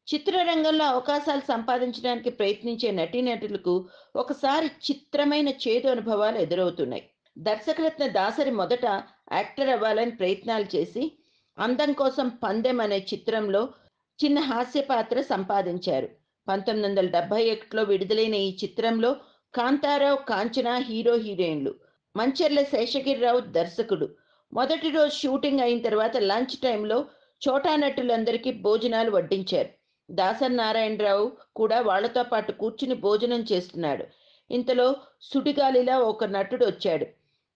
చిత్రరంగంలో అవకాశాలు సంపాదించడానికి ప్రయత్నించే నటీనటులకు ఒకసారి చిత్రమైన చేదు అనుభవాలు ఎదురవుతున్నాయి. దర్శకరత్న దాసరి మొదట యాక్టర్ అవ్వాలని ప్రయత్నాలు చేసి 'అందం కోసం పందెం' అనే చిత్రంలో చిన్న హాస్య పాత్ర సంపాదించారు. 1971లో విడుదలైన ఈ చిత్రంలో కాంతారావు, కాంచన హీరోయిన్లు. మంచెర్ల శేషగిరిరావు దర్శకుడు. మొదటి రోజు షూటింగ్ అయిన తర్వాత లంచ్ టైంలో చోటా నటులందరికీ భోజనాలు వడ్డించారు. దాసరి నారాయణరావు కూడా వాళ్ళతో పాటు కూర్చుని భోజనం చేస్తున్నాడు. ఇంతలో సుడిగాలిలా ఒక నటుడు వచ్చాడు.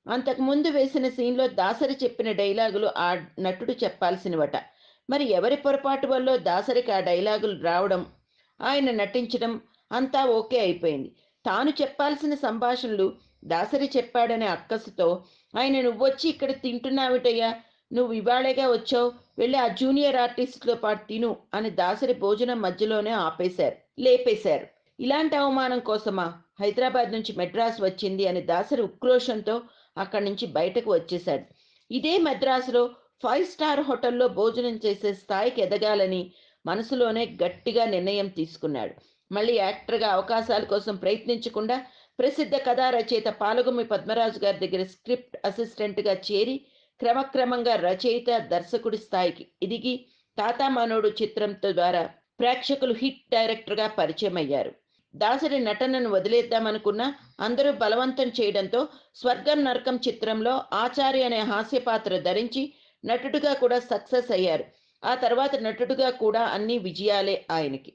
అంతకుముందు వేసిన సీన్‌లో దాసరి చెప్పిన డైలాగులు ఆ నటుడు చెప్పాల్సినవట. మరి ఎవరి పొరపాటు వల్లో దాసరికి ఆ డైలాగులు రావడం, ఆయన నటించడం అంతా ఓకే అయిపోయింది. తాను చెప్పాల్సిన సంభాషణలు దాసరి చెప్పాడనే అక్కసుతో ఆయన "నువ్వొచ్చి ఇక్కడ తింటున్నావిటయ్యా? నువ్వు ఇవాళేగా వచ్చావు. వెళ్ళి ఆ జూనియర్ ఆర్టిస్ట్‌తో పాటు తిను" అని దాసరి భోజనం మధ్యలోనే లేపేశారు. ఇలాంటి అవమానం కోసమా హైదరాబాద్ నుంచి మెడ్రాస్ వచ్చింది అని దాసరి ఉక్రోషంతో అక్కడి నుంచి బయటకు వచ్చేశాడు. ఇదే మద్రాసులో 5 స్టార్ హోటల్లో భోజనం చేసే స్థాయికి ఎదగాలని మనసులోనే గట్టిగా నిర్ణయం తీసుకున్నాడు. మళ్ళీ యాక్టర్‌గా అవకాశాల కోసం ప్రయత్నించకుండా ప్రసిద్ధ కథా రచయిత పాలగుమ్మి పద్మరాజు గారి దగ్గర స్క్రిప్ట్ అసిస్టెంట్‌గా చేరి క్రమక్రమంగా రచయిత, దర్శకుడి స్థాయికి ఎదిగి 'తాత మనోడు' చిత్రంతో ద్వారా ప్రేక్షకులు హిట్ డైరెక్టర్‌గా పరిచయమయ్యారు. దాసరి నటనను వదిలేద్దామనుకున్నా అందరూ బలవంతం చేయడంతో 'స్వర్గం నరకం' చిత్రంలో ఆచారి అనే హాస్య పాత్ర ధరించి నటుడిగా కూడా సక్సెస్ అయ్యారు. ఆ తర్వాత నటుడిగా కూడా అన్నీ విజయాలే ఆయనకి.